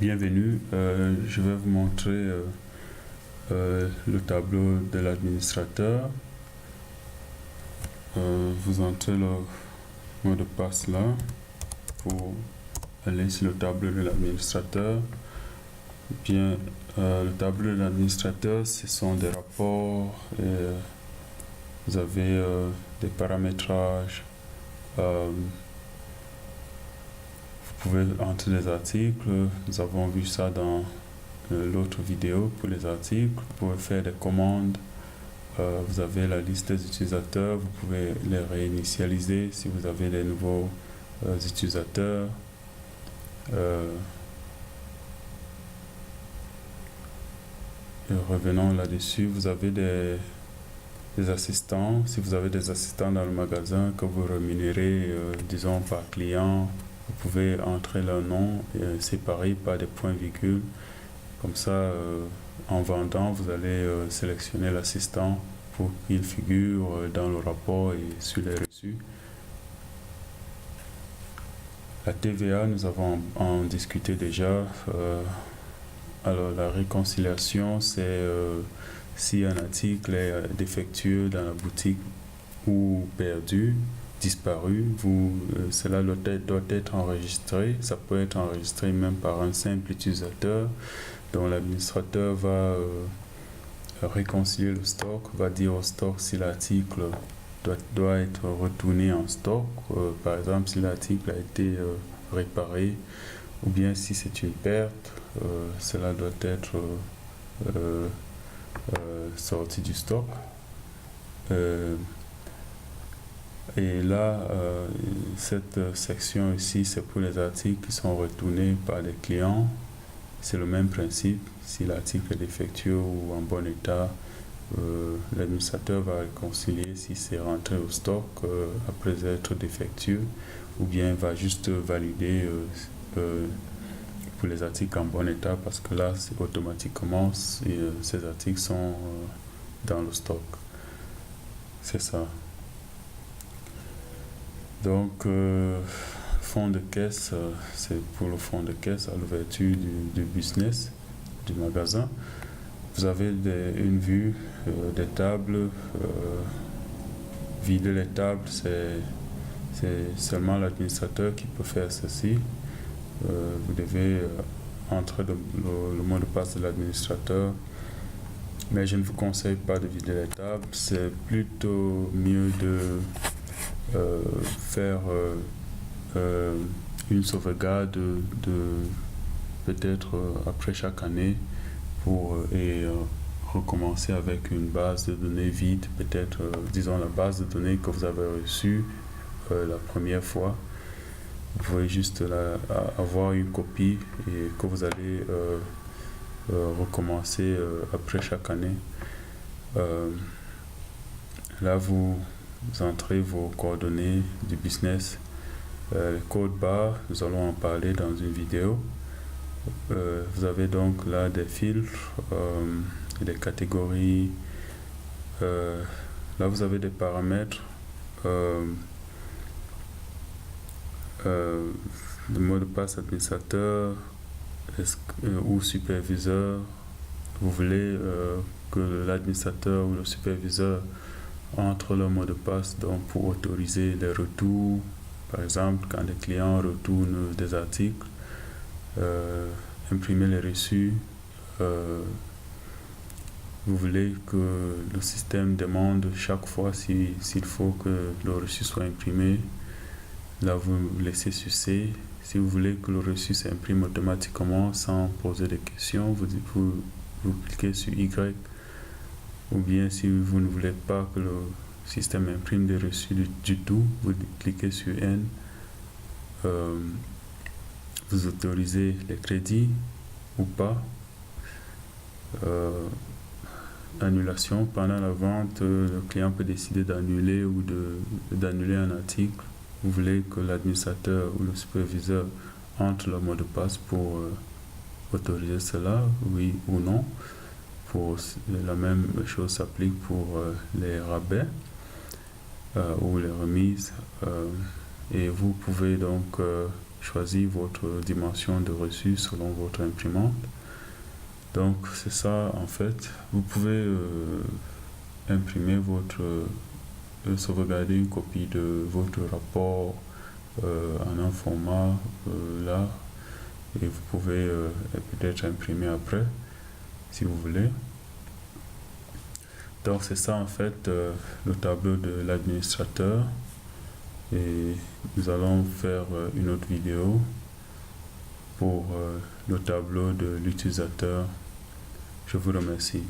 Bienvenue, je vais vous montrer le tableau de l'administrateur. Vous entrez le mot de passe là pour aller sur le tableau de l'administrateur. Bien, le tableau de l'administrateur, ce sont des rapports et vous avez des paramétrages. Vous pouvez entrer des articles, nous avons vu ça dans l'autre vidéo pour les articles. Vous pouvez faire des commandes, vous avez la liste des utilisateurs, vous pouvez les réinitialiser si vous avez des nouveaux utilisateurs. Et revenons là-dessus, vous avez des assistants. Si vous avez des assistants dans le magasin que vous rémunérez, disons par client, vous pouvez entrer leur nom et séparer par des points-virgules. Comme ça, en vendant, vous allez sélectionner l'assistant pour qu'il figure dans le rapport et sur les reçus. La TVA, nous avons en discuté déjà. Alors, la réconciliation, c'est si un article est défectueux dans la boutique ou perdu, disparu, cela doit être enregistré. Ça peut être enregistré même par un simple utilisateur. Donc l'administrateur va réconcilier le stock, va dire au stock si l'article doit être retourné en stock, par exemple si l'article a été réparé, ou bien si c'est une perte, cela doit être sorti du stock. Et là, cette section ici, c'est pour les articles qui sont retournés par les clients. C'est le même principe. Si l'article est défectueux ou en bon état, l'administrateur va réconcilier si c'est rentré au stock après être défectueux, ou bien va juste valider pour les articles en bon état, parce que là, automatiquement, ces articles sont dans le stock. C'est ça. Donc, fonds de caisse, c'est pour le fonds de caisse à l'ouverture du business, du magasin. Vous avez une vue des tables. Vider les tables, c'est seulement l'administrateur qui peut faire ceci. Vous devez entrer le mot de passe de l'administrateur. Mais je ne vous conseille pas de vider les tables. C'est plutôt mieux de faire une sauvegarde de peut-être après chaque année et recommencer avec une base de données vide, peut-être disons la base de données que vous avez reçue la première fois. Vous pouvez juste avoir une copie et que vous allez recommencer après chaque année. Là vous entrez vos coordonnées du business, le code barre, nous allons en parler dans une vidéo. Vous avez donc là des filtres, des catégories. Là vous avez des paramètres, le mot de passe administrateur ou superviseur. Vous voulez que l'administrateur ou le superviseur entre le mot de passe donc pour autoriser les retours, par exemple quand les clients retournent des articles, imprimer les reçus. Vous voulez que le système demande chaque fois s'il faut que le reçu soit imprimé. Là vous laissez sur C. Si vous voulez que le reçu s'imprime automatiquement sans poser de questions, vous cliquez sur Y. Ou bien si vous ne voulez pas que le système imprime des reçus du tout, vous cliquez sur N. Vous autorisez les crédits ou pas. Annulation. Pendant la vente, le client peut décider d'annuler ou d'annuler un article. Vous voulez que l'administrateur ou le superviseur entre le mot de passe pour autoriser cela, oui ou non. La même chose s'applique pour les rabais ou les remises. Et vous pouvez donc choisir votre dimension de reçu selon votre imprimante. Donc c'est ça en fait. Vous pouvez imprimer sauvegarder une copie de votre rapport en un format là, et vous pouvez peut-être imprimer après si vous voulez. Donc c'est ça en fait le tableau de l'administrateur, et nous allons faire une autre vidéo pour le tableau de l'utilisateur. Je vous remercie.